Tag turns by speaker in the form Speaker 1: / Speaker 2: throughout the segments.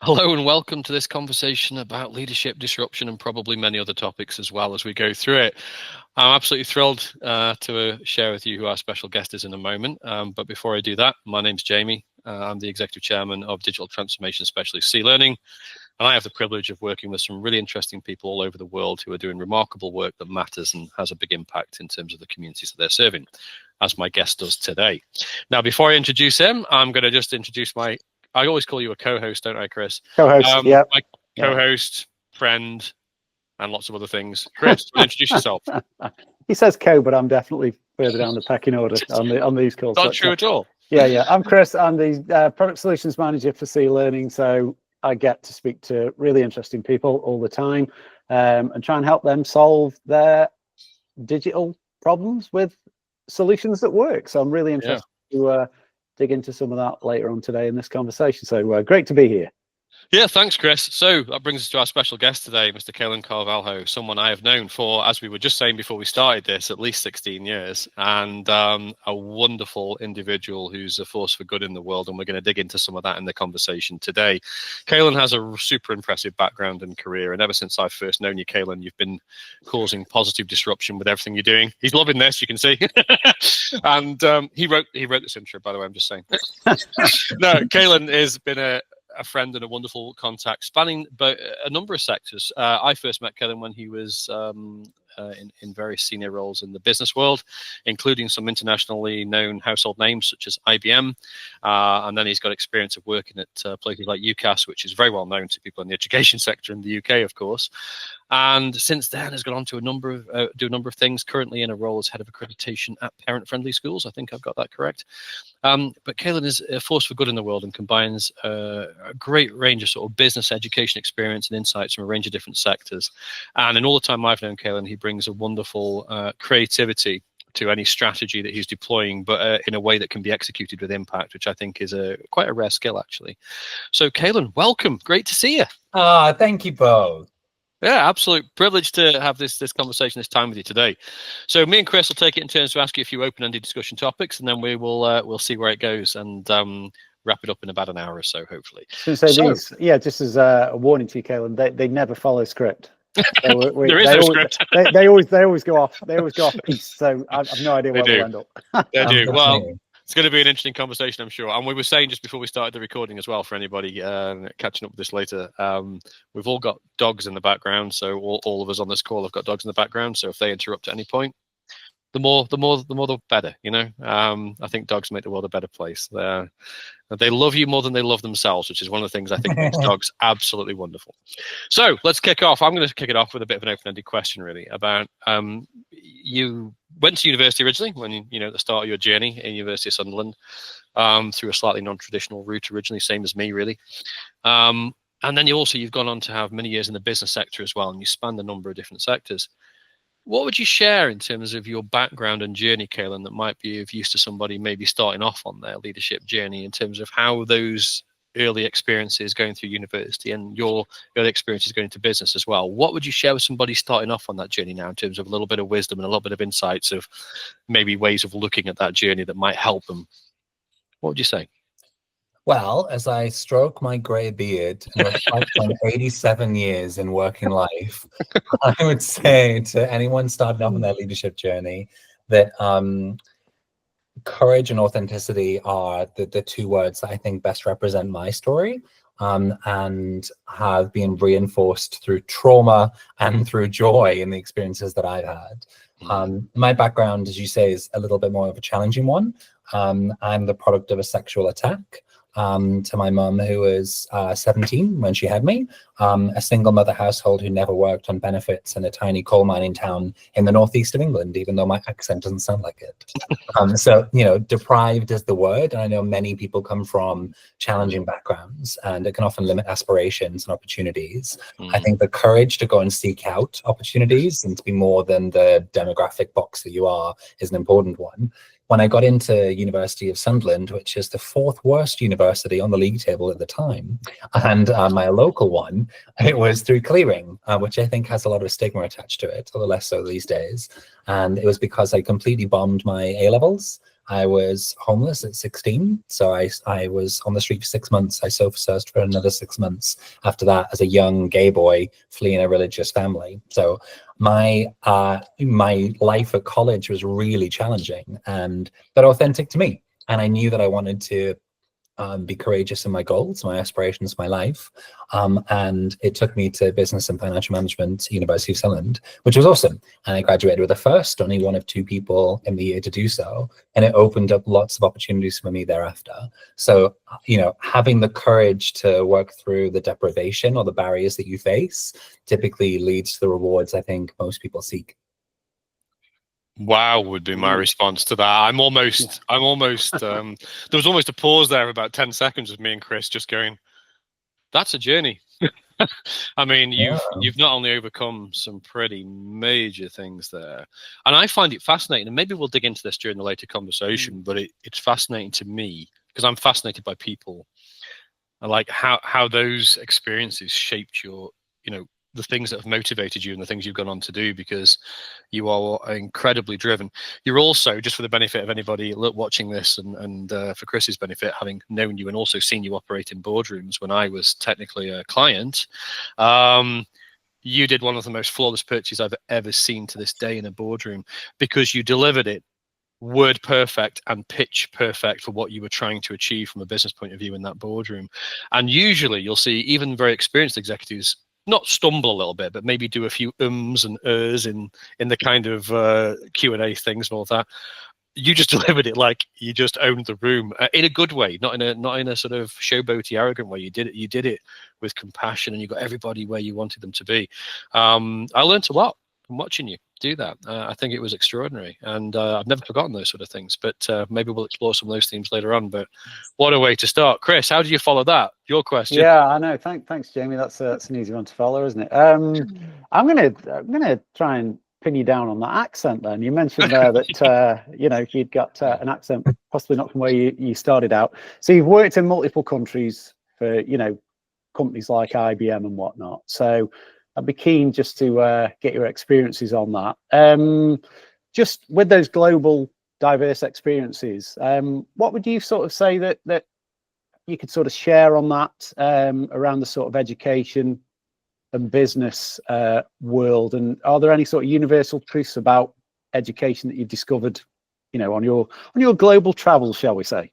Speaker 1: Hello and welcome to this conversation about leadership, disruption, and probably many other topics as well as we go through it. I'm absolutely thrilled to share with you who our special guest is in a moment. But before I do that, my name's Jamie. I'm the Executive Chairman of Digital Transformation Specialist C-Learning. And I have the privilege of working with some really interesting people all over the world who are doing remarkable work that matters and has a big impact in terms of the communities that they're serving, as my guest does today. Now, before I introduce him, I'm going to just introduce I always call you a co-host, don't I, Chris?
Speaker 2: Co-host, yeah.
Speaker 1: My co-host, friend, and lots of other things. Chris, introduce yourself.
Speaker 2: He says co, but I'm definitely further down the pecking order on these calls.
Speaker 1: Not true at all.
Speaker 2: Yeah. I'm Chris. I'm the Product Solutions Manager for C-Learning, so I get to speak to really interesting people all the time and try and help them solve their digital problems with solutions that work. So I'm really interested to dig into some of that later on today in this conversation. So great to be here.
Speaker 1: Yeah, thanks, Chris. So that brings us to our special guest today, Mr. Cailean Carvalho, someone I have known for, as we were just saying before we started this, at least 16 years, and a wonderful individual who's a force for good in the world, and we're going to dig into some of that in the conversation today. Cailean has a super impressive background and career, and ever since I've first known you, Cailean, you've been causing positive disruption with everything you're doing. He's loving this, you can see. And he wrote this intro, by the way, I'm just saying. No, Cailean has been a friend and a wonderful contact spanning a number of sectors. I first met Cailean when he was in various senior roles in the business world, including some internationally known household names such as IBM. And then he's got experience of working at places like UKCast, which is very well known to people in the education sector in the UK, of course. And since then has gone on to do a number of things, currently in a role as head of accreditation at Parentfriendly Schools. I think I've got that correct. But Cailean is a force for good in the world and combines a great range of sort of business education experience and insights from a range of different sectors. And in all the time I've known Cailean, he brings a wonderful creativity to any strategy that he's deploying, but in a way that can be executed with impact, which I think is quite a rare skill, actually. So Cailean, welcome. Great to see you.
Speaker 3: Thank you both.
Speaker 1: Yeah, absolute privilege to have this conversation, this time with you today. So me and Chris will take it in turns to ask you a few open-ended discussion topics, and then we'll see where it goes and wrap it up in about an hour or so, hopefully.
Speaker 2: Just as a warning to you, Cailean, they never follow script. So
Speaker 1: there is no script.
Speaker 2: They always go off. They always go off piece. So I've no idea where we'll end up.
Speaker 1: They do. Well, it's going to be an interesting conversation, I'm sure. And we were saying just before we started the recording as well, for anybody catching up with this later, we've all got dogs in the background. So all of us on this call have got dogs in the background. So if they interrupt at any point, the more the better, you know. I think dogs make the world a better place. They love you more than they love themselves, which is one of the things I think makes dogs absolutely wonderful. So let's kick off. I'm going to kick it off with a bit of an open-ended question, really, about you went to university originally when at the start of your journey in University of Sunderland, through a slightly non-traditional route originally, same as me, really. And then you've gone on to have many years in the business sector as well, and you spanned a number of different sectors. What would you share in terms of your background and journey, Cailean, that might be of use to somebody maybe starting off on their leadership journey, in terms of how those early experiences going through university and your early experiences going into business as well? What would you share with somebody starting off on that journey now, in terms of a little bit of wisdom and a little bit of insights of maybe ways of looking at that journey that might help them? What would you say?
Speaker 3: Well, as I stroke my grey beard and reflect on 87 years in working life, I would say to anyone starting off on their leadership journey that courage and authenticity are the two words that I think best represent my story, and have been reinforced through trauma and through joy in the experiences that I've had. My background, as you say, is a little bit more of a challenging one. I'm the product of a sexual attack to my mum, who was 17 when she had me, a single mother household who never worked on benefits in a tiny coal mining town in the northeast of England, even though my accent doesn't sound like it. So, deprived is the word. And I know many people come from challenging backgrounds, and it can often limit aspirations and opportunities. I think the courage to go and seek out opportunities and to be more than the demographic box that you are is an important one. When I got into University of Sunderland, which is the fourth worst university on the league table at the time, and my local one, it was through clearing, which I think has a lot of stigma attached to it, a little less so these days. And it was because I completely bombed my A-levels. I was homeless at 16. So I was on the street for 6 months. I sofa searched for another 6 months after that as a young gay boy fleeing a religious family. So my life at college was really challenging but authentic to me. And I knew that I wanted to be courageous in my goals, my aspirations, my life. And it took me to business and financial management at University of Sunderland, which was awesome. And I graduated with a first, only one of 2 people in the year to do so. And it opened up lots of opportunities for me thereafter. So, having the courage to work through the deprivation or the barriers that you face typically leads to the rewards I think most people seek.
Speaker 1: Wow would be my response to that. I'm almost there was almost a pause there of about 10 seconds of me and Chris just going, that's a journey. I mean, you've not only overcome some pretty major things there, and I find it fascinating, and maybe we'll dig into this during the later conversation, but it's fascinating to me because I'm fascinated by people. I like how those experiences shaped your, the things that have motivated you and the things you've gone on to do, because you are incredibly driven. You're also, just for the benefit of anybody watching this and for Chris's benefit, having known you and also seen you operate in boardrooms when I was technically a client, you did one of the most flawless pitches I've ever seen to this day in a boardroom, because you delivered it word perfect and pitch perfect for what you were trying to achieve from a business point of view in that boardroom. And usually you'll see even very experienced executives not stumble a little bit, but maybe do a few ums and ers in the kind of Q&A things and all that. You just delivered it like you just owned the room in a good way, not in a sort of showboaty, arrogant way. You did it with compassion, and you got everybody where you wanted them to be. I learned a lot from watching you do that. I think it was extraordinary, and I've never forgotten those sort of things. But maybe we'll explore some of those themes later on. But what a way to start, Chris! How do you follow that? Your question.
Speaker 2: Yeah, I know. Thanks, Jamie. That's an easy one to follow, isn't it? I'm gonna try and pin you down on that accent. Then you mentioned there that if you'd got an accent, possibly not from where you started out. So you've worked in multiple countries for companies like IBM and whatnot. So I'd be keen just to get your experiences on that. Just with those global diverse experiences, what would you sort of say that you could sort of share on that around the sort of education and business world? And are there any sort of universal truths about education that you've discovered, on your global travel, shall we say?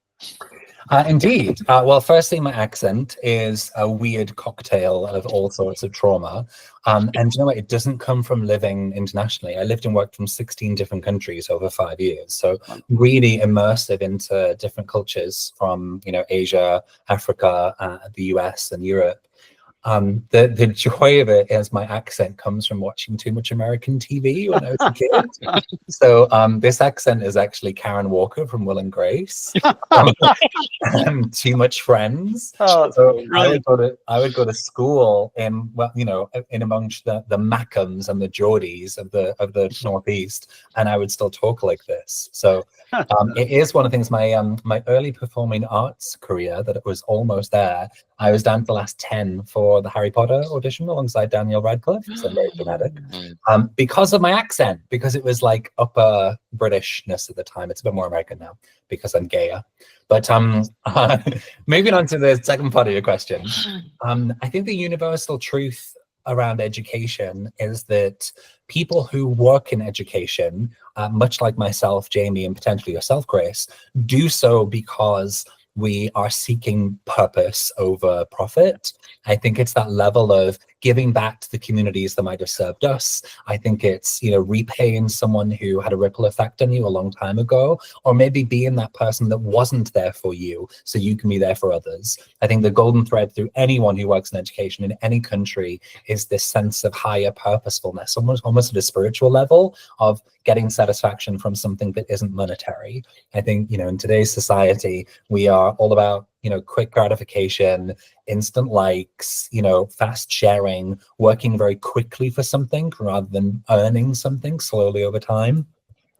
Speaker 3: Indeed. Well, firstly, my accent is a weird cocktail of all sorts of trauma. And you know what? It doesn't come from living internationally. I lived and worked from 16 different countries over 5 years. So really immersive into different cultures from, Asia, Africa, the US and Europe. The joy of it is my accent comes from watching too much American TV when I was a kid. So this accent is actually Karen Walker from Will and Grace. And Too Much Friends.
Speaker 2: Oh,
Speaker 3: so I would go to school in amongst the Mackhams and the Geordies of the Northeast, and I would still talk like this. So it is one of the things. My early performing arts career, that it was almost there. I was down to the last 10 for the Harry Potter audition alongside Daniel Radcliffe. So very dramatic. Because of my accent, because it was like upper Britishness at the time. It's a bit more American now because I'm gayer. But moving on to the second part of your question, I think the universal truth around education is that people who work in education, much like myself, Jamie, and potentially yourself, Grace, do so because we are seeking purpose over profit. I think it's that level of giving back to the communities that might have served us. I think it's, repaying someone who had a ripple effect on you a long time ago, or maybe being that person that wasn't there for you so you can be there for others. I think the golden thread through anyone who works in education in any country is this sense of higher purposefulness, almost at a spiritual level of getting satisfaction from something that isn't monetary. I think, in today's society, we are all about, quick gratification, instant likes, fast sharing, working very quickly for something rather than earning something slowly over time.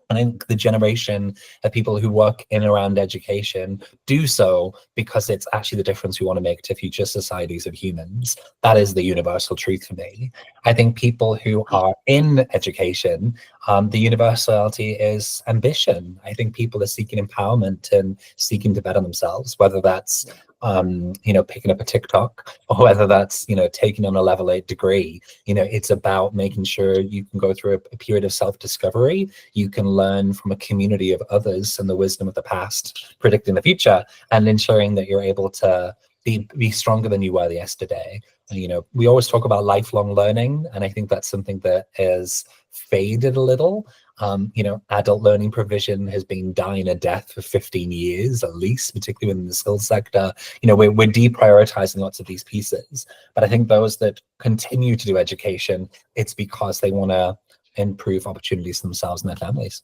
Speaker 3: And I think the generation of people who work in and around education do so because it's actually the difference we want to make to future societies of humans. That is the universal truth for me. I think people who are in education, the universality is ambition. I think people are seeking empowerment and seeking to better themselves, whether that's picking up a TikTok, or whether that's, taking on a level 8 degree. It's about making sure you can go through a period of self-discovery. You can learn from a community of others and the wisdom of the past, predicting the future, and ensuring that you're able to be stronger than you were yesterday. And, we always talk about lifelong learning, and I think that's something that has faded a little. Adult learning provision has been dying a death for 15 years at least, particularly within the skills sector. We're deprioritizing lots of these pieces, but I think those that continue to do education, it's because they want to improve opportunities for themselves and their families.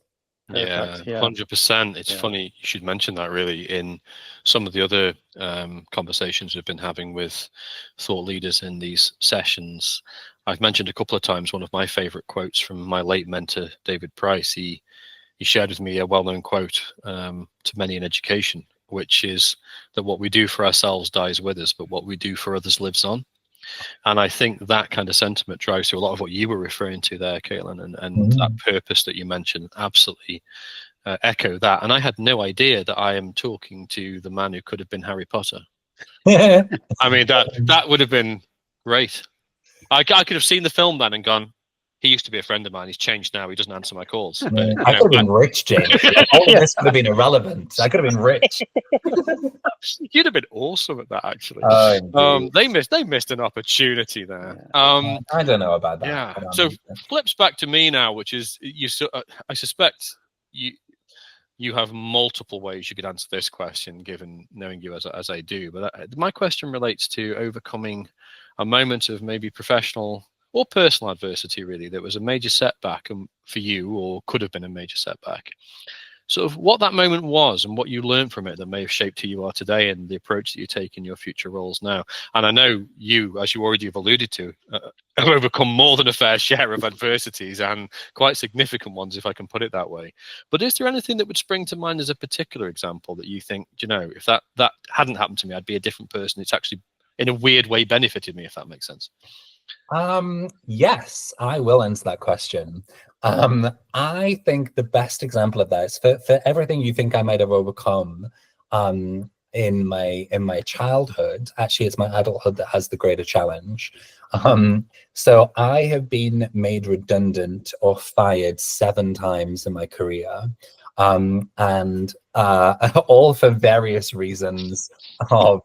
Speaker 1: Yeah, 100%. It's funny you should mention that, really, in some of the other conversations we've been having with thought leaders in these sessions. I've mentioned a couple of times one of my favorite quotes from my late mentor, David Price. He shared with me a well-known quote to many in education, which is that what we do for ourselves dies with us, but what we do for others lives on. And I think that kind of sentiment drives through a lot of what you were referring to there, Cailean, and that purpose that you mentioned absolutely echo that. And I had no idea that I am talking to the man who could have been Harry Potter. I mean, that would have been great. I could have seen the film then and gone, he used to be a friend of mine. He's changed now. He doesn't answer my calls. But,
Speaker 3: I could have been rich, James. All of this could have been irrelevant. I could have been rich.
Speaker 1: You'd have been awesome at that, actually. They missed an opportunity there.
Speaker 3: I don't know about that.
Speaker 1: Yeah. So flips back to me now, which is I suspect you have multiple ways you could answer this question, given knowing you as I do. But my question relates to overcoming a moment of maybe professional or personal adversity, really, that was a major setback for you, or could have been a major setback. Sort of what that moment was and what you learned from it that may have shaped who you are today and the approach that you take in your future roles now. And I know you, as you already have alluded to, have overcome more than a fair share of adversities, and quite significant ones, if I can put it that way. But is there anything that would spring to mind as a particular example that you think, if that hadn't happened to me, I'd be a different person? It's actually, in a weird way, benefited me, if that makes sense.
Speaker 3: Yes, I will answer that question. I think the best example of that is for everything you think I might have overcome in my childhood. Actually, it's my adulthood that has the greater challenge. So I have been made redundant or fired 7 times in my career, and all for various reasons of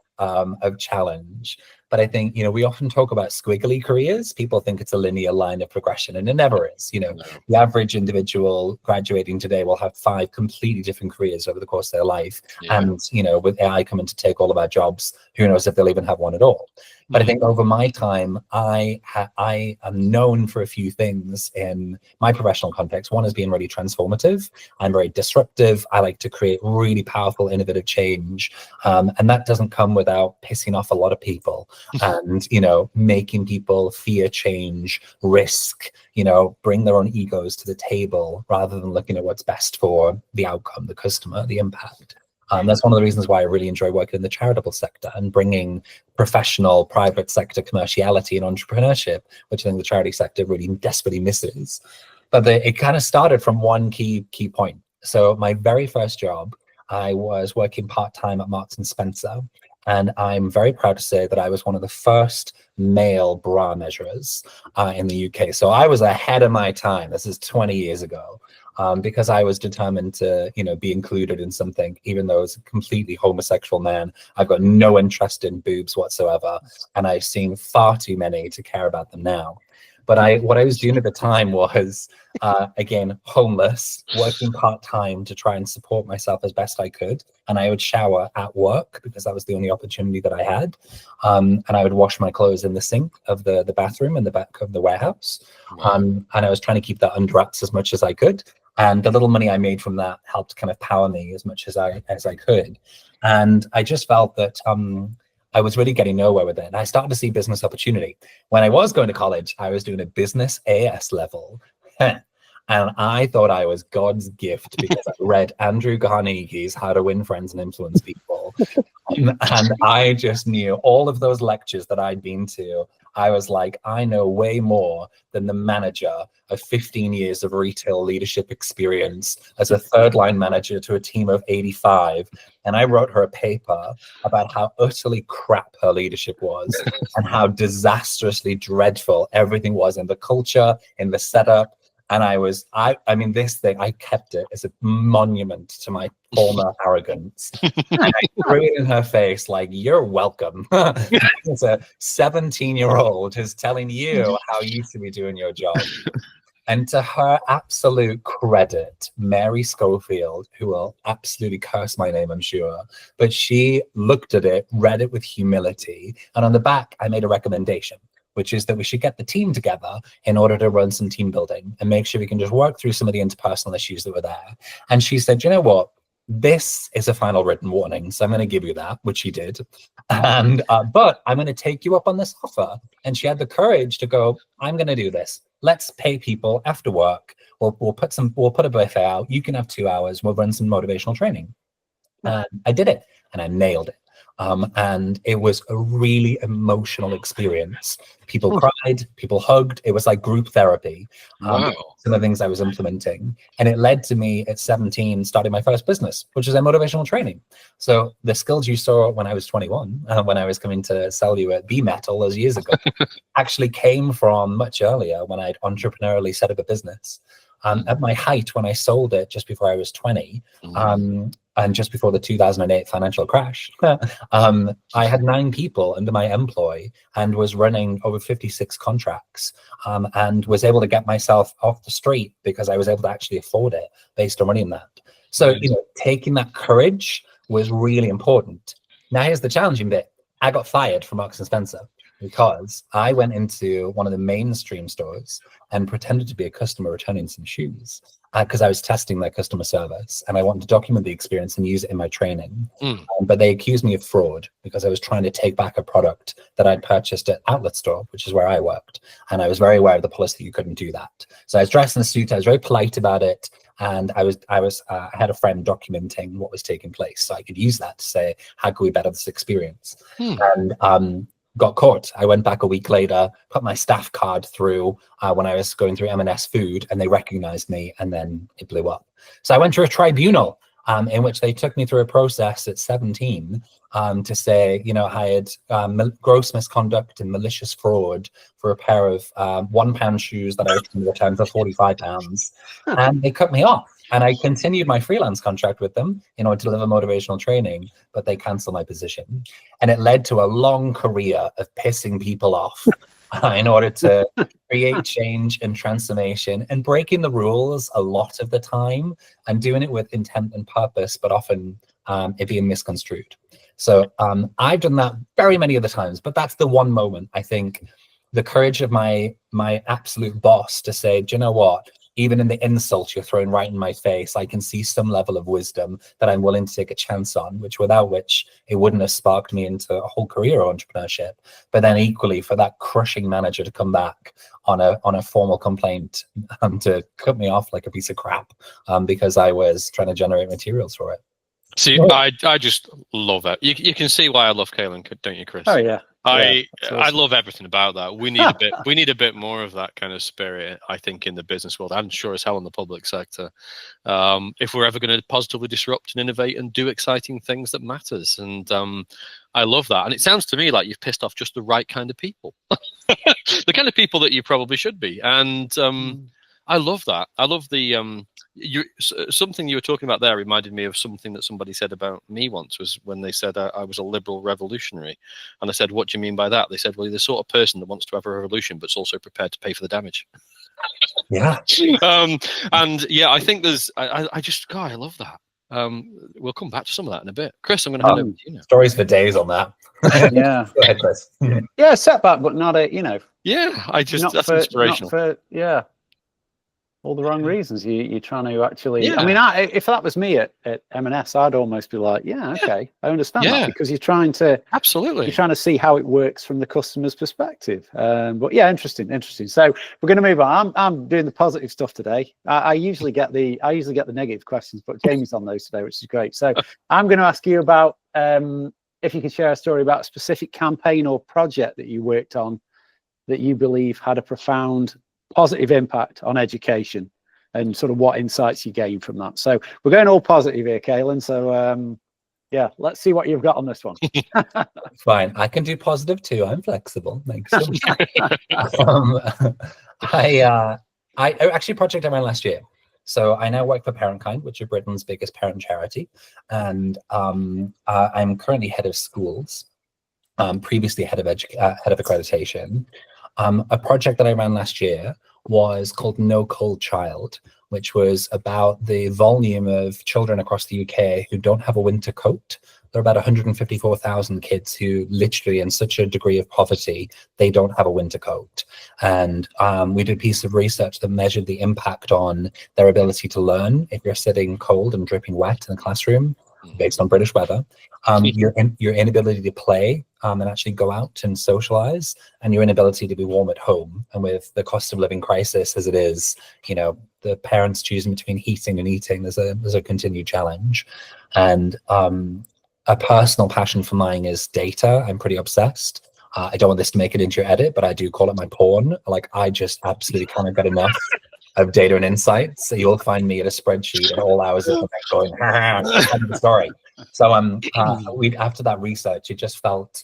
Speaker 3: challenge. But I think, we often talk about squiggly careers. People think it's a linear line of progression, and it never is. The average individual graduating today will have 5 completely different careers over the course of their life. Yeah. And, with AI coming to take all of our jobs, who knows if they'll even have one at all. But I think over my time, I am known for a few things in my professional context. One is being really transformative. I'm very disruptive. I like to create really powerful, innovative change. And that doesn't come without pissing off a lot of people and, making people fear change, risk, bring their own egos to the table rather than looking at what's best for the outcome, the customer, the impact. That's one of the reasons why I really enjoy working in the charitable sector and bringing professional private sector commerciality and entrepreneurship, which I think the charity sector really desperately misses. But it kind of started from one key point. So my very first job, I was working part-time at Marks and Spencer. And I'm very proud to say that I was one of the first male bra measurers in the UK. So I was ahead of my time. This is 20 years ago. Because I was determined to, be included in something, even though as a completely homosexual man, I've got no interest in boobs whatsoever. And I've seen far too many to care about them now. But what I was doing at the time was, again, homeless, working part-time to try and support myself as best I could. And I would shower at work because that was the only opportunity that I had. And I would wash my clothes in the sink of the bathroom in the back of the warehouse. Wow. And I was trying to keep that under wraps as much as I could. And the little money I made from that helped kind of power me as much as I could. And I just felt that I was really getting nowhere with it. And I started to see business opportunity. When I was going to college, I was doing a business AS level. And I thought I was God's gift because I read Andrew Carnegie's How to Win Friends and Influence People. And I just knew all of those lectures that I'd been to. I was like, I know way more than the manager of 15 years of retail leadership experience as a third line manager to a team of 85. And I wrote her a paper about how utterly crap her leadership was and how disastrously dreadful everything was in the culture, in the setup. And I mean, this thing, I kept it as a monument to my former arrogance. And I threw it in her face like, you're welcome. As a 17-year-old who's telling you how you should be doing your job. And to her absolute credit, Mary Schofield, who will absolutely curse my name, I'm sure, but she looked at it, read it with humility. And on the back, I made a recommendation, which is that we should get the team together in order to run some team building and make sure we can just work through some of the interpersonal issues that were there. And she said, you know what? This is a final written warning, so I'm going to give you that, which she did. And but I'm going to take you up on this offer. And she had the courage to go, I'm going to do this. Let's pay people after work. We'll put a buffet out. You can have 2 hours. We'll run some motivational training. And I did it, and I nailed it. And it was a really emotional experience. People cried, people hugged. It was like group therapy.
Speaker 1: Wow.
Speaker 3: Some of the things I was implementing. And it led to me at 17 starting my first business, which is a motivational training. So the skills you saw when I was 21, when I was coming to sell you at B-Metal those years ago, actually came from much earlier when I'd entrepreneurially set up a business. At my height, when I sold it just before I was 20, and just before the 2008 financial crash, I had 9 people under my employ and was running over 56 contracts, and was able to get myself off the street because I was able to actually afford it based on running that. So, taking that courage was really important. Now, here's the challenging bit. I got fired from Marks and Spencer because I went into one of the mainstream stores and pretended to be a customer returning some shoes because I was testing their customer service and I wanted to document the experience and use it in my training. But they accused me of fraud because I was trying to take back a product that I'd purchased at Outlet Store, which is where I worked. And I was very aware of the policy that you couldn't do that. So I was dressed in a suit. I was very polite about it. And I had a friend documenting what was taking place. So I could use that to say, how can we better this experience? And got caught. I went back a week later, put my staff card through when I was going through M&S Food, and they recognized me, and then it blew up. So I went to a tribunal in which they took me through a process at 17 to say, I had gross misconduct and malicious fraud for a pair of £1 shoes that I was going to return for £45. And they cut me off. And I continued my freelance contract with them in order to deliver motivational training, but they canceled my position. And it led to a long career of pissing people off in order to create change and transformation and breaking the rules a lot of the time and doing it with intent and purpose, but often it being misconstrued. So I've done that very many of the times, but that's the one moment, I think, the courage of my absolute boss to say, do you know what? Even in the insult you're throwing right in my face, I can see some level of wisdom that I'm willing to take a chance on, without which it wouldn't have sparked me into a whole career of entrepreneurship. But then equally for that crushing manager to come back on a formal complaint to cut me off like a piece of crap because I was trying to generate materials for it.
Speaker 1: See, I just love it. You can see why I love Cailean, don't you, Chris?
Speaker 2: Oh yeah.
Speaker 1: I love everything about that. We need a bit more of that kind of spirit, I think, in the business world, and sure as hell in the public sector. If we're ever going to positively disrupt and innovate and do exciting things that matters, and I love that. And it sounds to me like you've pissed off just the right kind of people, the kind of people that you probably should be. And I love that. I love the something you were talking about there reminded me of something that somebody said about me once, was when they said I was a liberal revolutionary. And I said, what do you mean by that? They said, well, you're the sort of person that wants to have a revolution, but's also prepared to pay for the damage.
Speaker 3: Yeah.
Speaker 1: And yeah, I think there's, I love that. We'll come back to some of that in a bit. Chris, I'm going to hand over to you now.
Speaker 3: Stories for days on that.
Speaker 2: Yeah.
Speaker 3: Go ahead, Chris.
Speaker 2: Yeah, setback, but not a,
Speaker 1: Yeah, that's
Speaker 2: for,
Speaker 1: inspirational.
Speaker 2: yeah. all the wrong reasons. You're trying to actually.
Speaker 1: Yeah.
Speaker 2: I mean, if that was me at M&S, I'd almost be like, yeah, okay, I understand that, because you're trying to see how it works from the customer's perspective. But yeah, interesting. So we're going to move on. I'm doing the positive stuff today. I usually get the negative questions, but Jamie's on those today, which is great. So I'm going to ask you about if you could share a story about a specific campaign or project that you worked on that you believe had a profound positive impact on education, and sort of what insights you gained from that. So we're going all positive here, Cailean. So yeah, let's see what you've got on this one.
Speaker 3: Fine, I can do positive too. I'm flexible. Thanks. Actually, project I ran last year. So I now work for Parentkind, which is Britain's biggest parent charity, and I'm currently head of schools. Previously head of accreditation. A project that I ran last year was called No Cold Child, which was about the volume of children across the UK who don't have a winter coat. There are about 154,000 kids who literally, in such a degree of poverty, they don't have a winter coat. And we did a piece of research that measured the impact on their ability to learn if you're sitting cold and dripping wet in the classroom, based on British weather, your inability to play and actually go out and socialize, and your inability to be warm at home. And with the cost of living crisis as it is, the parents choosing between heating and eating, there's a continued challenge. And a personal passion for mine is data. I'm pretty obsessed. I don't want this to make it into your edit, but I do call it my porn. Like, I just absolutely can't get enough of data and insights. So you'll find me at a spreadsheet at all hours of the night going, I'm sorry. So after that research, it just felt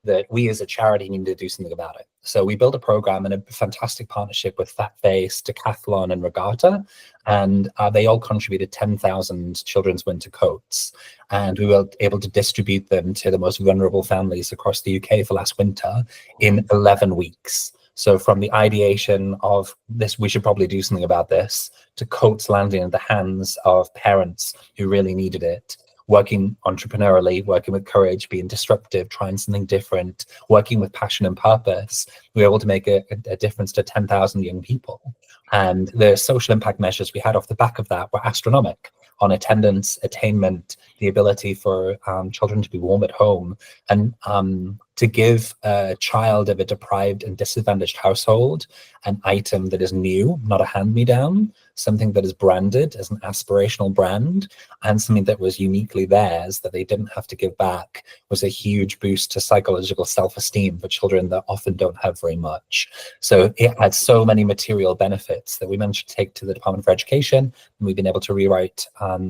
Speaker 3: that we as a charity need to do something about it. So we built a program in a fantastic partnership with Fat Face, Decathlon, and Regatta, and they all contributed 10,000 children's winter coats, and we were able to distribute them to the most vulnerable families across the UK for last winter in 11 weeks. So from the ideation of this, we should probably do something about this, to coats landing in the hands of parents who really needed it, working entrepreneurially, working with courage, being disruptive, trying something different, working with passion and purpose, we were able to make a difference to 10,000 young people. And the social impact measures we had off the back of that were astronomical on attendance, attainment, the ability for children to be warm at home, and to give a child of a deprived and disadvantaged household an item that is new, not a hand-me-down, something that is branded as an aspirational brand, and something that was uniquely theirs that they didn't have to give back, was a huge boost to psychological self-esteem for children that often don't have very much. So it had so many material benefits that we managed to take to the Department for Education, and we've been able to rewrite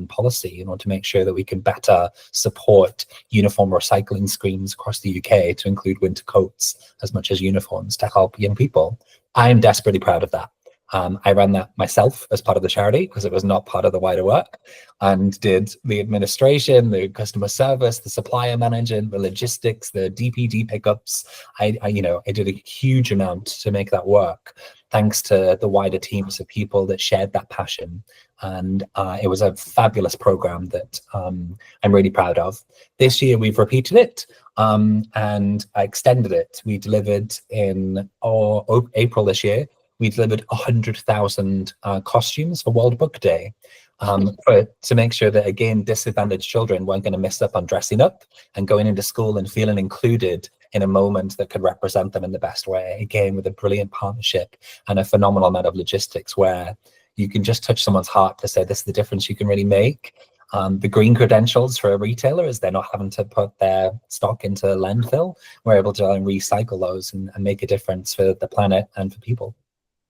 Speaker 3: policy in order to make sure that we can better support uniform recycling schemes across the UK to include winter coats as much as uniforms to help young people. I am desperately proud of that. I ran that myself as part of the charity because it was not part of the wider work, and did the administration, the customer service, the supplier management, the logistics, the DPD pickups. I did a huge amount to make that work, thanks to the wider teams of people that shared that passion. And it was a fabulous program that I'm really proud of. This year we've repeated it and I extended it. We delivered in April this year. We delivered 100,000 costumes for World Book Day to make sure that, again, disadvantaged children weren't going to miss up on dressing up and going into school and feeling included in a moment that could represent them in the best way. Again, with a brilliant partnership and a phenomenal amount of logistics where you can just touch someone's heart to say, this is the difference you can really make. The green credentials for a retailer is they're not having to put their stock into landfill. We're able to recycle those and make a difference for the planet and for people.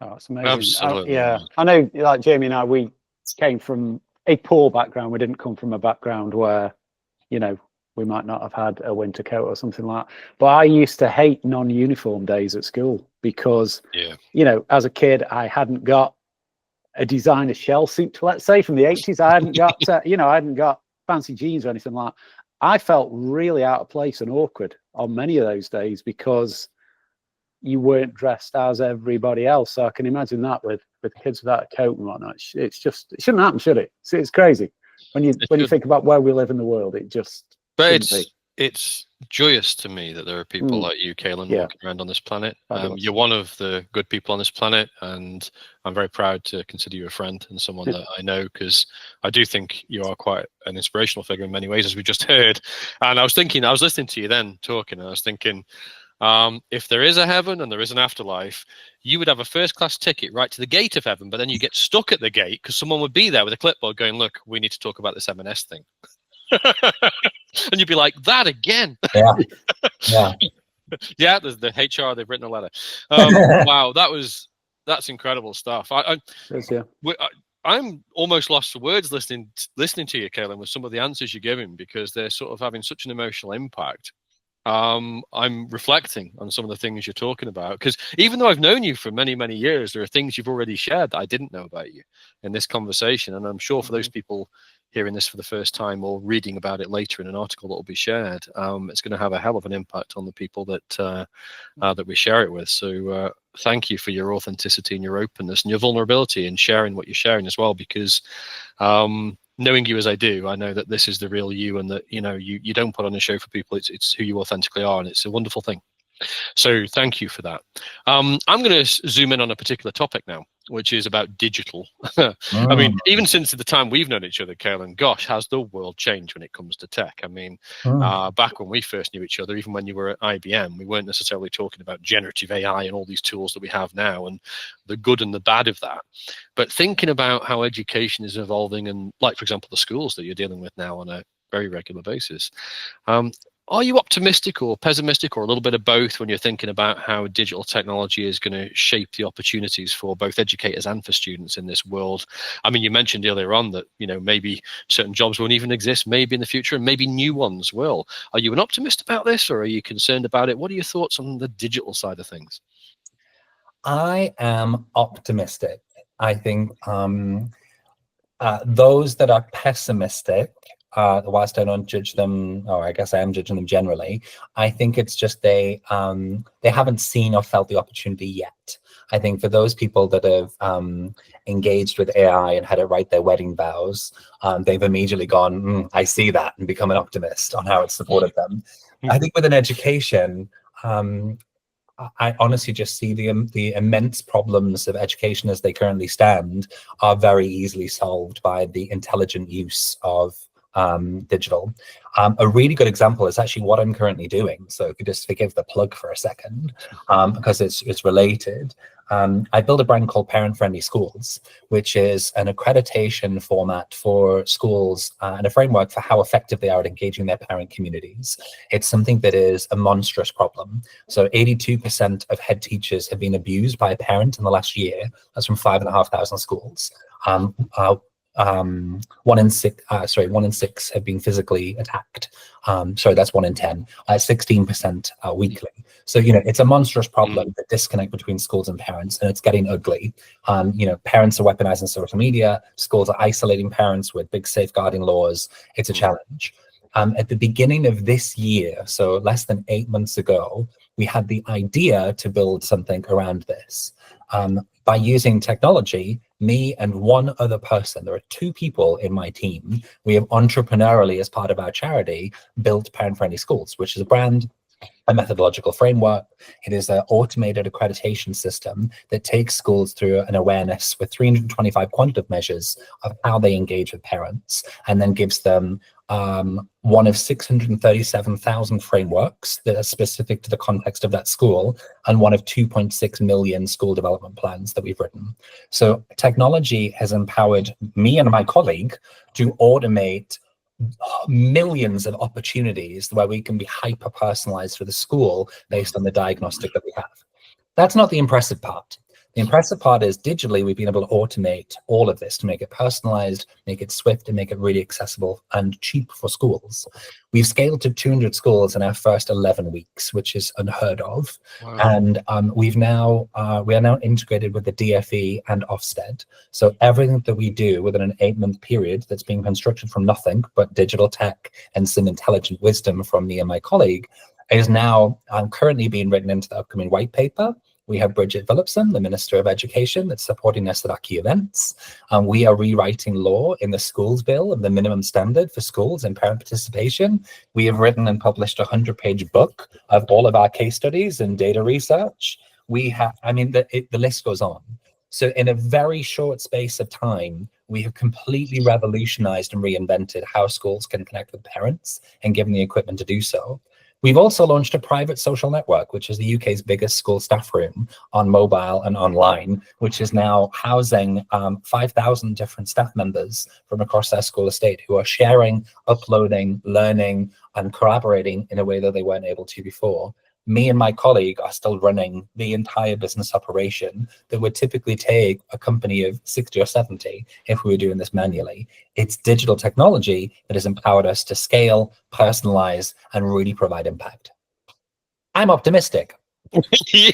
Speaker 2: Oh, it's amazing.
Speaker 1: Absolutely.
Speaker 2: Yeah, I know, like Jamie and I, we came from a poor background. We didn't come from a background where, we might not have had a winter coat or something like that. But I used to hate non-uniform days at school because, as a kid, I hadn't got a designer shell suit, let's say, from the 80s. I hadn't got, I hadn't got fancy jeans or anything like that. I felt really out of place and awkward on many of those days because you weren't dressed as everybody else. So I can imagine that with kids without a coat and whatnot. It shouldn't happen, should it? It's crazy when you think about where we live in the world. It just
Speaker 1: But it's joyous to me that there are people like you, Cailean, walking around on this planet. You're one of the good people on this planet, and I'm very proud to consider you a friend and someone that I know, because I do think you are quite an inspirational figure in many ways, as we just heard. And I was listening to you then talking, and I was thinking, if there is a heaven and there is an afterlife, you would have a first-class ticket right to the gate of heaven, but then you get stuck at the gate because someone would be there with a clipboard going, look, we need to talk about this M&S thing. And you'd be like, that again?
Speaker 3: Yeah. Yeah.
Speaker 1: Yeah, there's the HR, they've written a letter. Wow, that's incredible stuff. I'm almost lost for words listening to you, Cailean, with some of the answers you're giving, because they're sort of having such an emotional impact. I'm reflecting on some of the things you're talking about, because even though I've known you for many, many years, there are things you've already shared that I didn't know about you in this conversation. And I'm sure for those people hearing this for the first time or reading about it later in an article that will be shared, it's going to have a hell of an impact on the people that we share it with. So thank you for your authenticity and your openness and your vulnerability in sharing what you're sharing as well, because knowing you as I do, I know that this is the real you, and that you don't put on a show for people. It's who you authentically are, and it's a wonderful thing. So thank you for that. I'm going to zoom in on a particular topic now, which is about digital. I mean, even since the time we've known each other, Cailean, gosh, has the world changed when it comes to tech? I mean, back when we first knew each other, even when you were at IBM, we weren't necessarily talking about generative AI and all these tools that we have now and the good and the bad of that. But thinking about how education is evolving, and like, for example, the schools that you're dealing with now on a very regular basis, are you optimistic or pessimistic or a little bit of both when you're thinking about how digital technology is going to shape the opportunities for both educators and for students in this world? I mean, you mentioned earlier on that, maybe certain jobs won't even exist, maybe in the future, and maybe new ones will. Are you an optimist about this, or are you concerned about it? What are your thoughts on the digital side of things?
Speaker 3: I am optimistic. I think those that are pessimistic, whilst I don't judge them, or I guess I am judging them generally, I think it's just they haven't seen or felt the opportunity yet. I think for those people that have engaged with AI and had it write their wedding vows, they've immediately gone, I see that, and become an optimist on how it's supported them. I think with an education, I honestly just see the immense problems of education as they currently stand are very easily solved by the intelligent use of digital. A really good example is actually what I'm currently doing. So if you just forgive the plug for a second, because it's related. I built a brand called Parentfriendly Schools, which is an accreditation format for schools and a framework for how effective they are at engaging their parent communities. It's something that is a monstrous problem. So 82% of head teachers have been abused by a parent in the last year. That's from 5,500 schools. 1 in 6 have been physically attacked. Sorry, that's 1 in 10. 16% weekly. So it's a monstrous problem, the disconnect between schools and parents, and it's getting ugly. Parents are weaponizing social media. Schools are isolating parents with big safeguarding laws. It's a challenge. At the beginning of this year, so less than 8 months ago, we had the idea to build something around this. By using technology, me and one other person, there are 2 people in my team, we have entrepreneurially, as part of our charity, built Parent-Friendly Schools, which is a brand, a methodological framework. It is an automated accreditation system that takes schools through an awareness with 325 quantitative measures of how they engage with parents, and then gives them one of 637,000 frameworks that are specific to the context of that school, and one of 2.6 million school development plans that we've written. So technology has empowered me and my colleague to automate millions of opportunities where we can be hyper personalized for the school based on the diagnostic that we have. That's not the impressive part. The impressive part is digitally, we've been able to automate all of this to make it personalized, make it swift, and make it really accessible and cheap for schools. We've scaled to 200 schools in our first 11 weeks, which is unheard of. Wow. And we are now integrated with the DFE and Ofsted. So everything that we do within an 8-month period that's being constructed from nothing but digital tech and some intelligent wisdom from me and my colleague is now currently being written into the upcoming white paper, We have Bridget Phillipson, the Minister of Education, that's supporting us at our key events. We are rewriting law in the schools bill of the minimum standard for schools and parent participation. We have written and published a 100-page book of all of our case studies and data research. We have, I mean, the list goes on. So in a very short space of time, we have completely revolutionized and reinvented how schools can connect with parents and given the equipment to do so. We've also launched a private social network, which is the UK's biggest school staff room on mobile and online, which is now housing 5,000 different staff members from across their school estate who are sharing, uploading, learning, and collaborating in a way that they weren't able to before. Me and my colleague are still running the entire business operation that would typically take a company of 60 or 70 if we were doing this manually. It's digital technology that has empowered us to scale, personalize, and really provide impact. I'm optimistic.
Speaker 1: Yeah,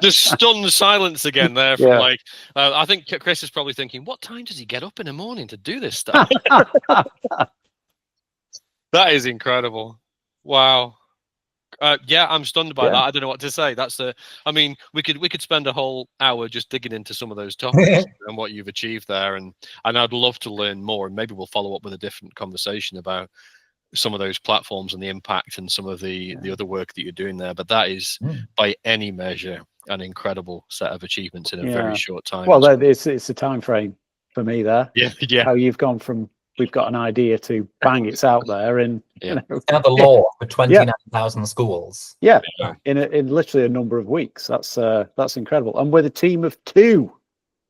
Speaker 1: the stunned silence again there from like, I think Chris is probably thinking, what time does he get up in the morning to do this stuff? That is incredible. Wow. Yeah, I'm stunned by that. I don't know what to say. I mean, we could spend a whole hour just digging into some of those topics and what you've achieved there, and I'd love to learn more. And maybe we'll follow up with a different conversation about some of those platforms and the impact and some of the other work that you're doing there. But that is, by any measure, an incredible set of achievements in a very short time.
Speaker 2: Well, it's a time frame for me there.
Speaker 1: Yeah.
Speaker 2: How you've gone from we've got an idea to bang, it's out there, and you know,
Speaker 3: now the law for 29,000 schools.
Speaker 2: In literally a number of weeks. That's incredible. And with a team of 2,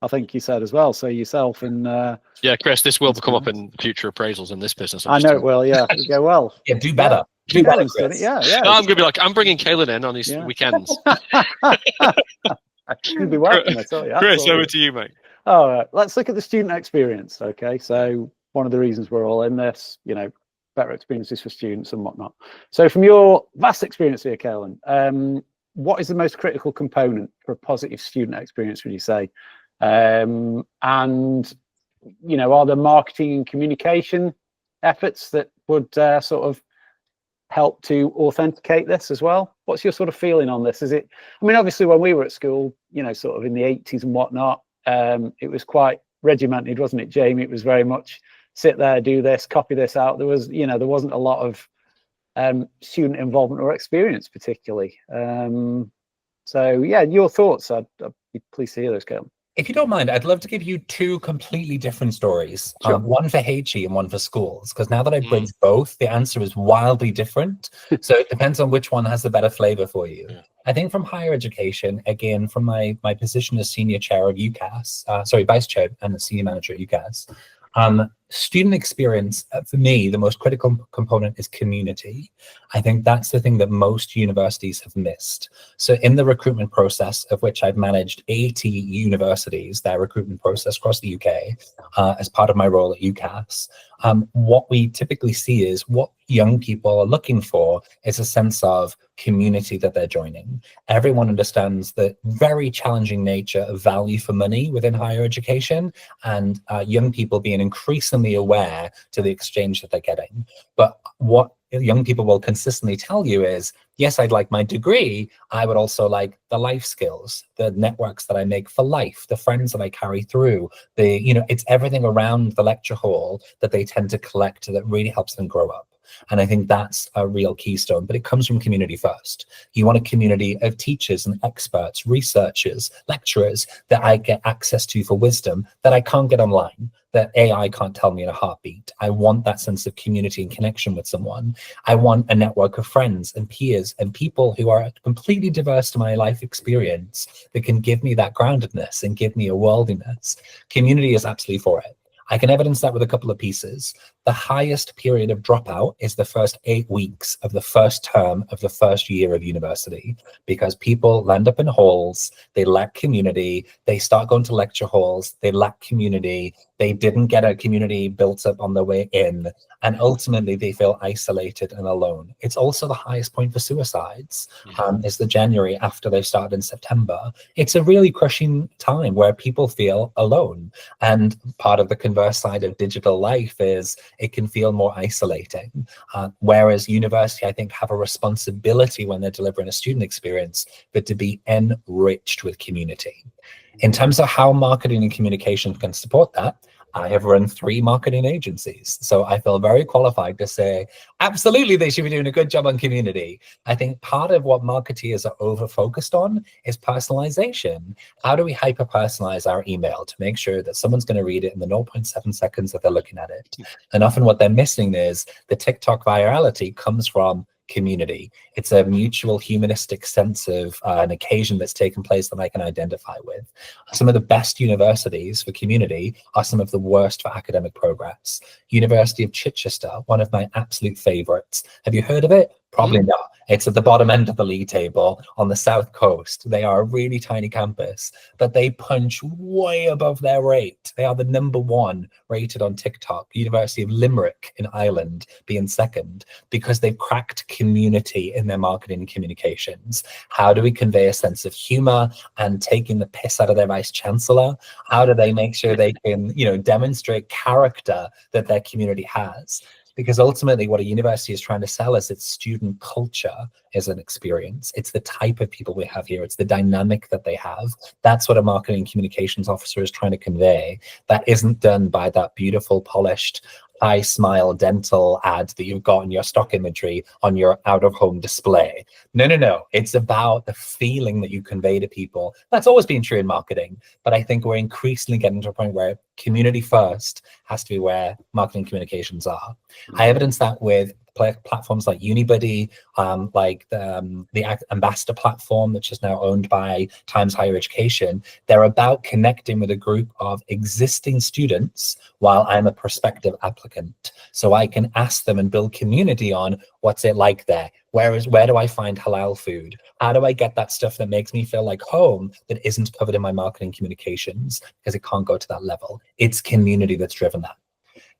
Speaker 2: I think you said as well. So yourself and
Speaker 1: Chris, this will come up in future appraisals in this business.
Speaker 2: I know it will. Yeah, you go well.
Speaker 3: Yeah, do better. Do better, Chris.
Speaker 2: Yeah.
Speaker 1: No, I'm gonna be like, I'm bringing Cailean in on his weekends.
Speaker 2: You'll be welcome. I tell you.
Speaker 1: Chris, over to you, mate.
Speaker 2: All right, let's look at the student experience. Okay, so one of the reasons we're all in this, you know, better experiences for students and whatnot. So from your vast experience here, Cailean, what is the most critical component for a positive student experience, would you say? And, you know, are there marketing and communication efforts that would sort of help to authenticate this as well? What's your sort of feeling on this? Is it, I mean, obviously when we were at school, you know, sort of in the 80s and whatnot, it was quite regimented, wasn't it, Jamie? It was very much sit there, do this, copy this out. There was, you know, there wasn't a lot of student involvement or experience particularly. So yeah, your thoughts. I'd be pleased to hear those, Cailean.
Speaker 3: If you don't mind, I'd love to give you 2 completely different stories.
Speaker 2: Sure.
Speaker 3: One for HE and one for schools, because now that I've bridged both, the answer is wildly different. So it depends on which one has the better flavor for you. I think from higher education, again, from my position as senior chair of UKCast, vice chair and senior manager at UKCast, student experience, for me, the most critical component is community. I think that's the thing that most universities have missed. So in the recruitment process, of which I've managed 80 universities, their recruitment process across the UK, as part of my role at UKCast, what we typically see is what young people are looking for is a sense of community that they're joining. Everyone understands the very challenging nature of value for money within higher education, and young people being increasingly aware to the exchange that they're getting. But what young people will consistently tell you is, yes, I'd like my degree. I would also like the life skills, the networks that I make for life, the friends that I carry through, it's everything around the lecture hall that they tend to collect that really helps them grow up. And I think that's a real keystone, but it comes from community first. You want a community of teachers and experts, researchers, lecturers that I get access to for wisdom that I can't get online, that AI can't tell me in a heartbeat. I want that sense of community and connection with someone. I want a network of friends and peers and people who are completely diverse to my life experience that can give me that groundedness and give me a worldliness. Community is absolutely for it. I can evidence that with a couple of pieces. The highest period of dropout is the first 8 weeks of the first term of the first year of university, because people land up in halls, they lack community, they start going to lecture halls, they lack community, They didn't get a community built up on the way in, and ultimately they feel isolated and alone. It's also the highest point for suicides. Is the January after they started in September. It's a really crushing time where people feel alone. And part of the converse side of digital life is it can feel more isolating. Whereas university, I think, have a responsibility when they're delivering a student experience, but to be enriched with community. In terms of how marketing and communication can support that, I have run 3 marketing agencies. So I feel very qualified to say, absolutely, they should be doing a good job on community. I think part of what marketeers are over-focused on is personalization. How do we hyper-personalize our email to make sure that someone's going to read it in the 0.7 seconds that they're looking at it? And often what they're missing is the TikTok virality comes from community. It's a mutual humanistic sense of an occasion that's taken place that I can identify with. Some of the best universities for community are some of the worst for academic progress. University of Chichester, one of my absolute favorites. Have you heard of it? Probably not. It's at the bottom end of the league table on the south coast. They are a really tiny campus, but they punch way above their rate. They are the #1 rated on TikTok. University of Limerick in Ireland being second, because they've cracked community in their marketing and communications. How do we convey a sense of humor and taking the piss out of their vice chancellor? How do they make sure they can, demonstrate character that their community has? Because ultimately what a university is trying to sell us, its student culture is an experience. It's the type of people we have here. It's the dynamic that they have. That's what a marketing communications officer is trying to convey. That isn't done by that beautiful, polished, high smile dental ad that you've got in your stock imagery on your out-of-home display. No. It's about the feeling that you convey to people. That's always been true in marketing, but I think we're increasingly getting to a point where community first has to be where marketing communications are. I evidence that with platforms like Unibuddy, like the Ambassador platform, which is now owned by Times Higher Education. They're about connecting with a group of existing students while I'm a prospective applicant. So I can ask them and build community on what's it like there. Where do I find halal food? How do I get that stuff that makes me feel like home that isn't covered in my marketing communications, because it can't go to that level? It's community that's driven that.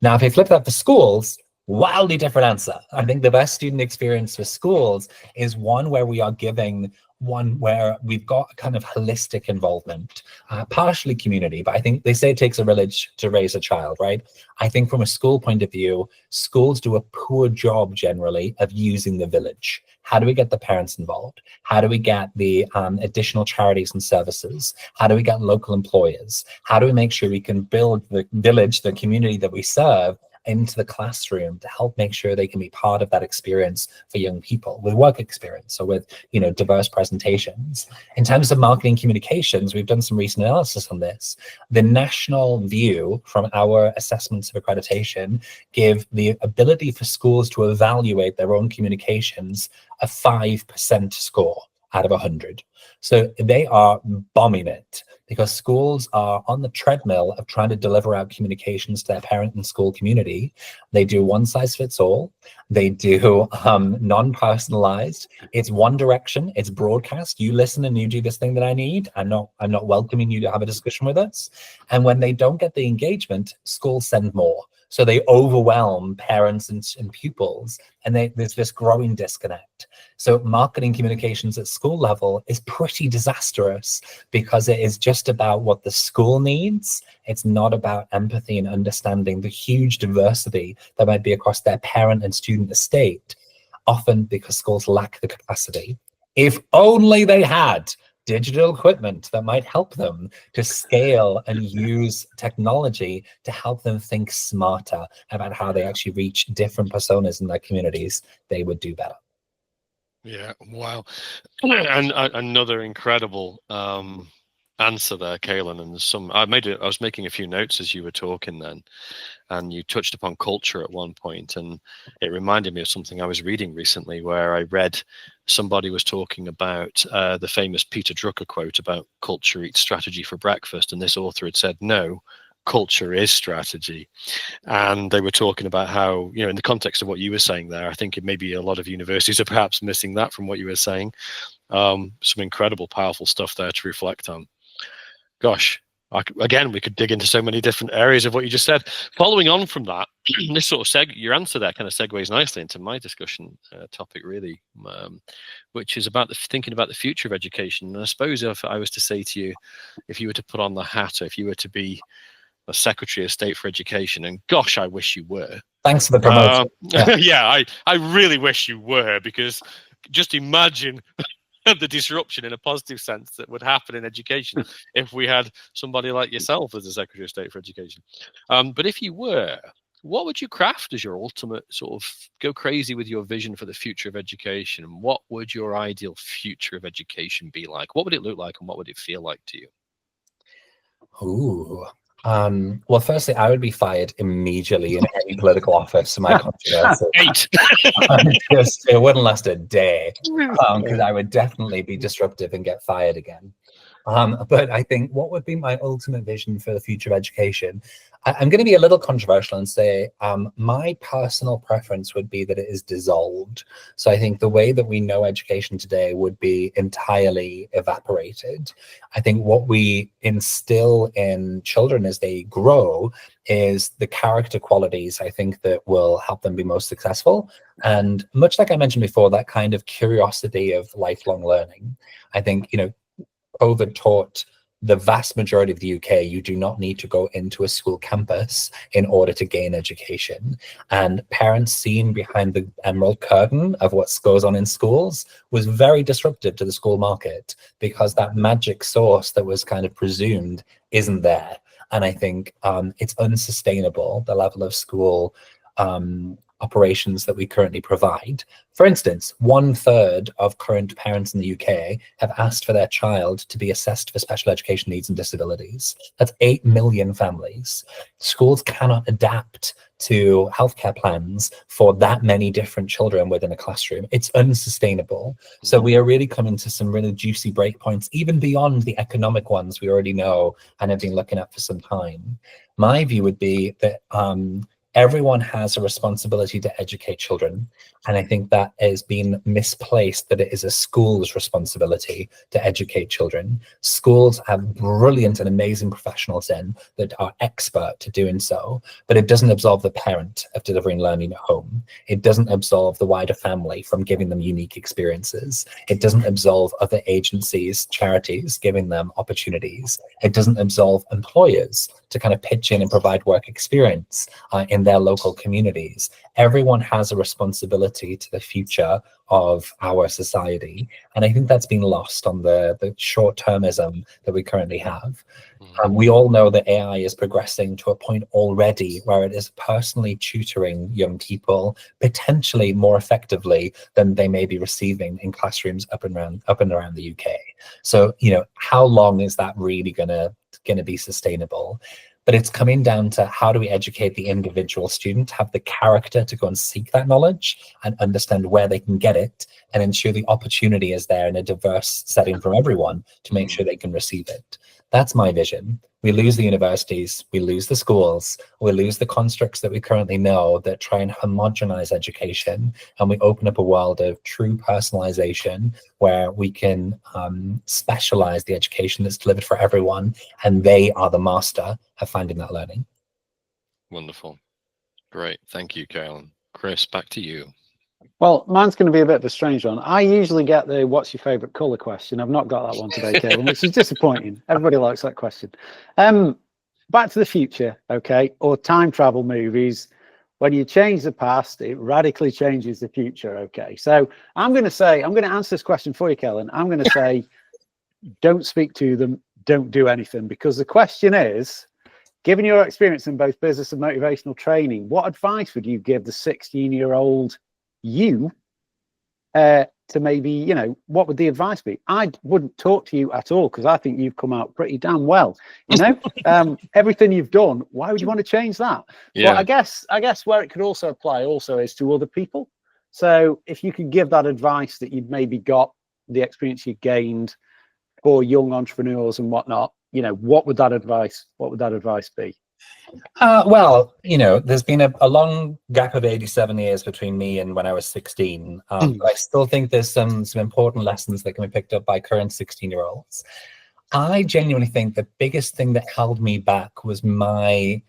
Speaker 3: Now, if you flip that for schools, wildly different answer. I think the best student experience for schools is one where we are giving one where we've got a kind of holistic involvement, partially community, but I think they say it takes a village to raise a child, right? I think from a school point of view, schools do a poor job generally of using the village. How do we get the parents involved? How do we get the additional charities and services? How do we get local employers? How do we make sure we can build the village, the community that we serve, into the classroom to help make sure they can be part of that experience for young people with work experience or with, diverse presentations. In terms of marketing communications, we've done some recent analysis on this. The national view from our assessments of accreditation give the ability for schools to evaluate their own communications a 5% score out of 100. So they are bombing it, because schools are on the treadmill of trying to deliver out communications to their parent and school community. They do one size fits all. They do non-personalized. It's one direction. It's broadcast. You listen and you do this thing that I need. I'm not welcoming you to have a discussion with us. And when they don't get the engagement, schools send more. So they overwhelm parents and pupils, and there's this growing disconnect. So marketing communications at school level is pretty disastrous, because it is just about what the school needs. It's not about empathy and understanding the huge diversity that might be across their parent and student estate, often because schools lack the capacity. If only they had digital equipment that might help them to scale and use technology to help them think smarter about how they actually reach different personas in their communities, they would do better.
Speaker 1: Yeah, wow. And another incredible answer there, Cailean. And I was making a few notes as you were talking then, and you touched upon culture at one point, and it reminded me of something I was reading recently, where I read somebody was talking about the famous Peter Drucker quote about culture eats strategy for breakfast, and this author had said, no, culture is strategy. And they were talking about how, in the context of what you were saying there, I think it maybe a lot of universities are perhaps missing that from what you were saying. Some incredible, powerful stuff there to reflect on. Gosh, again, we could dig into so many different areas of what you just said. Following on from that, this sort of your answer there kind of segues nicely into my discussion topic, really, which is about thinking about the future of education. And I suppose if I was to say to you, if you were to put on the hat, or if you were to be a Secretary of State for Education, and gosh, I wish you were.
Speaker 3: Thanks for the promotion.
Speaker 1: Yeah, I really wish you were, because just imagine the disruption in a positive sense that would happen in education if we had somebody like yourself as the Secretary of State for Education. But if you were, what would you craft as your ultimate sort of go crazy with your vision for the future of education? And what would your ideal future of education be like? What would it look like, and what would it feel like to you?
Speaker 3: Ooh. Well, firstly, I would be fired immediately in any political office. My controversy. It wouldn't last a day, because I would definitely be disruptive and get fired again. But I think what would be my ultimate vision for the future of education? I'm going to be a little controversial and say my personal preference would be that it is dissolved. So I think the way that we know education today would be entirely evaporated. I think what we instill in children as they grow is the character qualities, I think, that will help them be most successful. And much like I mentioned before, that kind of curiosity of lifelong learning. I think, COVID taught the vast majority of the UK, you do not need to go into a school campus in order to gain education. And parents seeing behind the emerald curtain of what goes on in schools was very disruptive to the school market, because that magic source that was kind of presumed isn't there. And I think it's unsustainable, the level of school operations that we currently provide. For instance, 1/3 of current parents in the UK have asked for their child to be assessed for special education needs and disabilities. That's 8 million families. Schools cannot adapt to healthcare plans for that many different children within a classroom. It's unsustainable. So we are really coming to some really juicy breakpoints, even beyond the economic ones we already know and have been looking at for some time. My view would be that everyone has a responsibility to educate children. And I think that has been misplaced, that it is a school's responsibility to educate children. Schools have brilliant and amazing professionals in that are expert to doing so, but it doesn't absolve the parent of delivering learning at home. It doesn't absolve the wider family from giving them unique experiences. It doesn't absolve other agencies, charities, giving them opportunities. It doesn't absolve employers to kind of pitch in and provide work experience in their local communities. Everyone has a responsibility to the future of our society. And I think that's been lost on the short-termism that we currently have. We all know that AI is progressing to a point already where it is personally tutoring young people potentially more effectively than they may be receiving in classrooms up and around the UK. So, how long is that really gonna be sustainable? But it's coming down to how do we educate the individual student, have the character to go and seek that knowledge and understand where they can get it, and ensure the opportunity is there in a diverse setting for everyone to make sure they can receive it. That's my vision. We lose the universities, we lose the schools, we lose the constructs that we currently know that try and homogenize education, and we open up a world of true personalization where we can specialize the education that's delivered for everyone, and they are the master of finding that learning.
Speaker 1: Wonderful. Great. Thank you, Cailean. Chris, back to you.
Speaker 2: Well, mine's going to be a bit of a strange one. I usually get the what's your favourite colour question. I've not got that one today, Cailean, which is disappointing. Everybody likes that question. Back to the future, okay, or time travel movies. When you change the past, it radically changes the future, okay? So I'm going to answer this question for you, Cailean. I'm going to say, don't speak to them, don't do anything, because the question is, given your experience in both business and motivational training, what advice would you give the 16-year-old you to maybe, what would the advice be? I wouldn't talk to you at all, because I think you've come out pretty damn well. Everything you've done, why would you want to change that?
Speaker 1: Yeah.
Speaker 2: But I guess where it could also apply also is to other people. So if you could give that advice that you've maybe got, the experience you gained for young entrepreneurs and whatnot, what would that advice be?
Speaker 3: Well, there's been a long gap of 87 years between me and when I was 16. But I still think there's some important lessons that can be picked up by current 16-year-olds. I genuinely think the biggest thing that held me back was my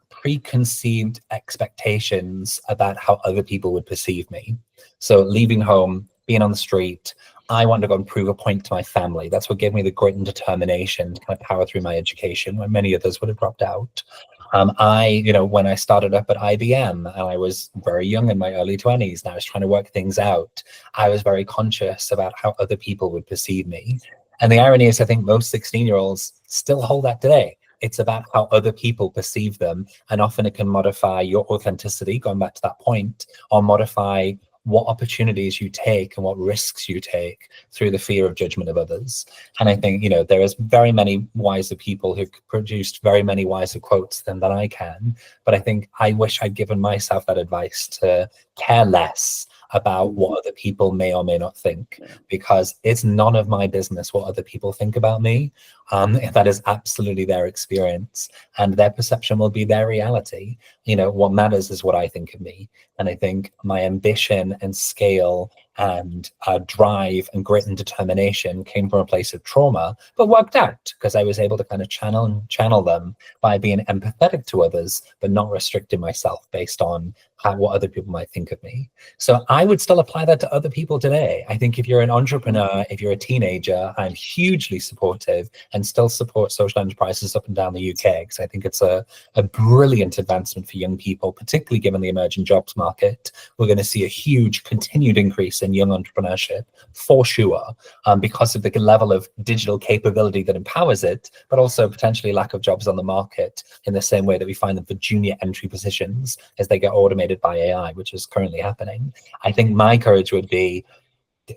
Speaker 3: preconceived expectations about how other people would perceive me. So leaving home, being on the street, I wanted to go and prove a point to my family. That's what gave me the grit and determination to kind of power through my education when many others would have dropped out. When I started up at IBM and I was very young in my early 20s and I was trying to work things out, I was very conscious about how other people would perceive me. And the irony is, I think most 16-year-olds still hold that today. It's about how other people perceive them. And often it can modify your authenticity, going back to that point, or modify what opportunities you take and what risks you take through the fear of judgment of others. And I think, there is very many wiser people who've produced very many wiser quotes than I can. But I think I wish I'd given myself that advice to care less about what other people may or may not think, because it's none of my business what other people think about me. That is absolutely their experience, and their perception will be their reality. What matters is what I think of me. And I think my ambition and scale and drive and grit and determination came from a place of trauma, but worked out because I was able to kind of channel them by being empathetic to others, but not restricting myself based on what other people might think of me. So I would still apply that to other people today. I think if you're an entrepreneur, if you're a teenager, I'm hugely supportive and still support social enterprises up and down the UK, because I think it's a brilliant advancement for young people, particularly given the emerging jobs market. We're going to see a huge continued increase in young entrepreneurship for sure, because of the level of digital capability that empowers it, but also potentially lack of jobs on the market in the same way that we find them for junior entry positions as they get automated by AI, which is currently happening. I think my courage would be,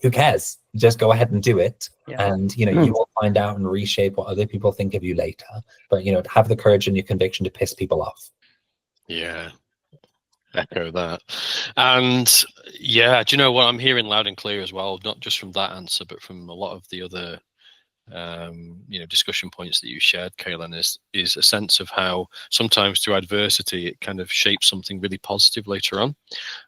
Speaker 3: who cares? Just go ahead and do it. Yeah. And you will find out and reshape what other people think of you later. But have the courage and your conviction to piss people off.
Speaker 1: Yeah. Echo that. And yeah, do you know what I'm hearing loud and clear as well, not just from that answer, but from a lot of the other discussion points that you shared, Cailean, is a sense of how sometimes through adversity it kind of shapes something really positive later on.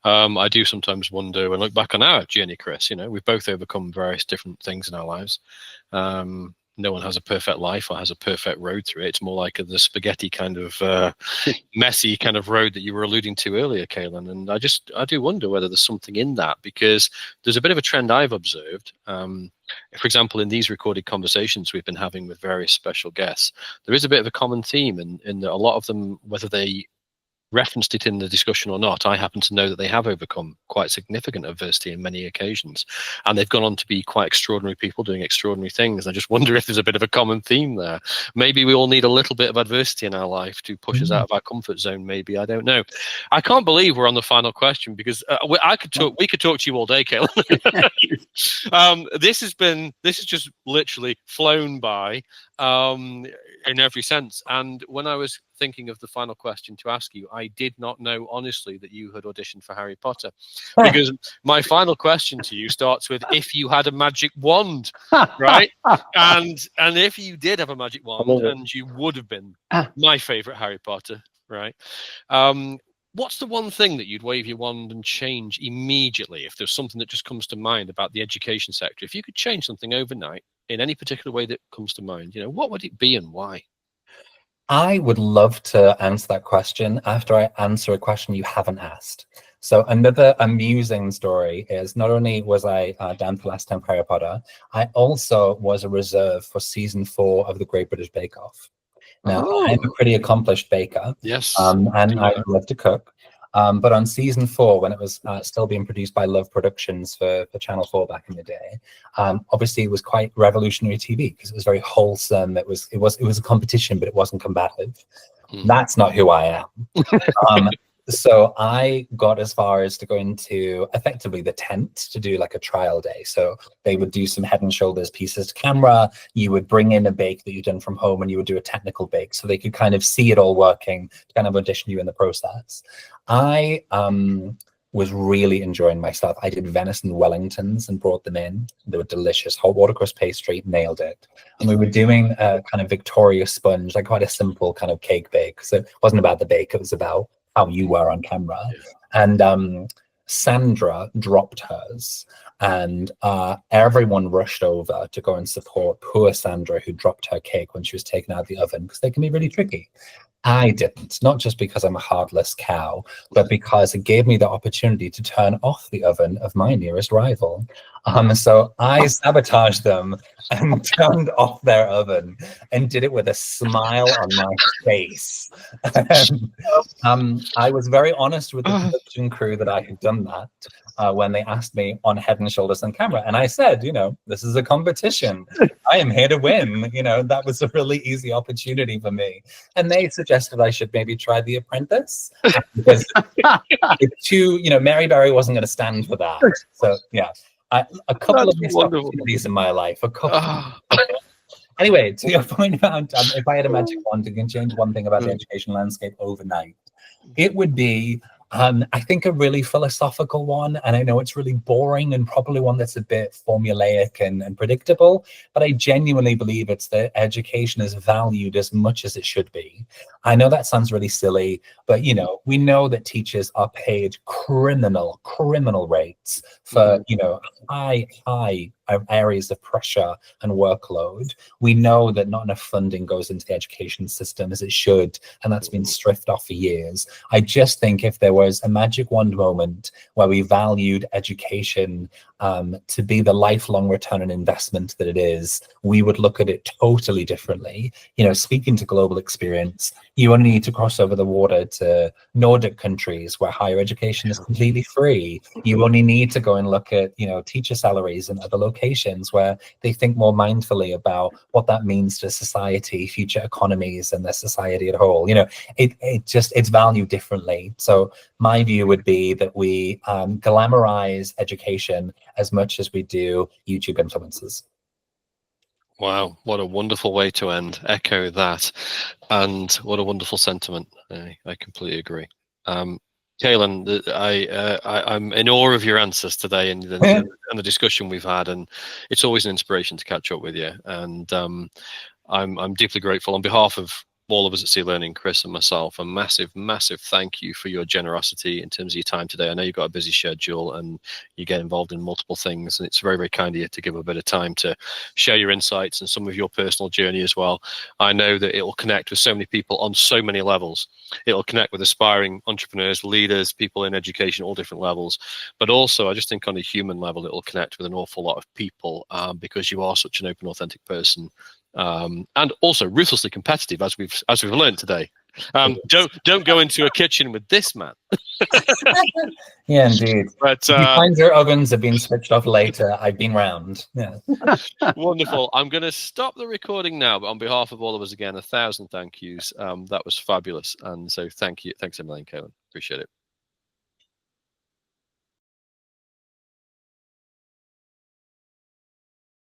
Speaker 1: I do sometimes wonder, when I look back on our journey, Chris, we've both overcome various different things in our lives. No one has a perfect life or has a perfect road through it. It's more like the spaghetti kind of messy kind of road that you were alluding to earlier, Cailean. And I do wonder whether there's something in that, because there's a bit of a trend I've observed. For example, in these recorded conversations we've been having with various special guests, there is a bit of a common theme in that a lot of them, whether they referenced it in the discussion or not, I happen to know that they have overcome quite significant adversity in many occasions, and they've gone on to be quite extraordinary people doing extraordinary things. I just wonder if there's a bit of a common theme there. Maybe we all need a little bit of adversity in our life to push us out of our comfort zone. Maybe, I don't know. I can't believe we're on the final question, because we could talk to you all day, Cailean. This has just literally flown by in every sense. And when I was thinking of the final question to ask you, I did not know honestly that you had auditioned for Harry Potter, because my final question to you starts with, if you had a magic wand, right? And if you did have a magic wand, and you would have been my favorite Harry Potter, right? What's the one thing that you'd wave your wand and change immediately, if there's something that just comes to mind about the education sector? If you could change something overnight in any particular way that comes to mind, what would it be and why?
Speaker 3: I would love to answer that question after I answer a question you haven't asked. So another amusing story is, not only was I down for last time Harry Potter, I also was a reserve for season 4 of the Great British Bake Off. Now, I'm a pretty accomplished baker.
Speaker 1: Yes.
Speaker 3: And I love to cook. But on season 4, when it was still being produced by Love Productions for Channel 4 back in the day, obviously it was quite revolutionary TV, because it was very wholesome. It was a competition, but it wasn't combative. That's not who I am. So I got as far as to go into effectively the tent to do like a trial day. So they would do some head and shoulders pieces to camera. You would bring in a bake that you'd done from home, and you would do a technical bake, so they could kind of see it all working, to kind of audition you in the process. I was really enjoying my stuff. I did venison Wellingtons and brought them in. They were delicious. Hot watercress pastry, nailed it. And we were doing a kind of Victoria sponge, like quite a simple kind of cake bake. So it wasn't about the bake, it was about how you were on camera. And Sandra dropped hers, and everyone rushed over to go and support poor Sandra, who dropped her cake when she was taken out of the oven, because they can be really tricky. I didn't, not just because I'm a heartless cow, but because it gave me the opportunity to turn off the oven of my nearest rival. So I sabotaged them and turned off their oven and did it with a smile on my face. I was very honest with the production crew that I had done that when they asked me on Head and Shoulders on camera. And I said, this is a competition. I am here to win. That was a really easy opportunity for me. And they suggested I should maybe try The Apprentice, because it's too, Mary Berry wasn't going to stand for that. So yeah, a couple of these opportunities in my life, a couple. Anyway, to your point about if I had a magic wand and can change one thing about the education landscape overnight, it would be, I think, a really philosophical one. And I know it's really boring and probably one that's a bit formulaic and predictable, but I genuinely believe it's that education is valued as much as it should be. I know that sounds really silly, but we know that teachers are paid criminal rates for high areas of pressure and workload. We know that not enough funding goes into the education system as it should, and that's been stripped off for years. I just think if there was a magic wand moment where we valued education to be the lifelong return on investment that it is, we would look at it totally differently. Speaking to global experience, you only need to cross over the water to Nordic countries where higher education is completely free. You only need to go and look at, teacher salaries in other locations where they think more mindfully about what that means to society, future economies, and their society at whole. It's valued differently. So my view would be that we glamorize education as much as we do YouTube influencers.
Speaker 1: Wow, what a wonderful way to end. Echo that. And what a wonderful sentiment. I completely agree. Cailean, I'm in awe of your answers today and the discussion we've had, and it's always an inspiration to catch up with you. And I'm deeply grateful on behalf of all of us at Sea Learning, Chris and myself. A massive thank you for your generosity in terms of your time today. I know you've got a busy schedule and you get involved in multiple things, and it's very, very kind of you to give a bit of time to share your insights and some of your personal journey as well. I know that it will connect with so many people on so many levels. It'll connect with aspiring entrepreneurs, leaders, people in education, all different levels. But also, I just think on a human level, it will connect with an awful lot of people because you are such an open, authentic person. And also ruthlessly competitive, as we've learned today. Don't go into a kitchen with this man.
Speaker 3: Yeah, indeed.
Speaker 1: But
Speaker 3: if you find your ovens have been switched off later, I've been round. Yeah.
Speaker 1: Wonderful. I'm going to stop the recording now, but on behalf of all of us, again, 1,000 thank yous. That was fabulous, and so thank you. Thanks a million, Cailean. Appreciate it.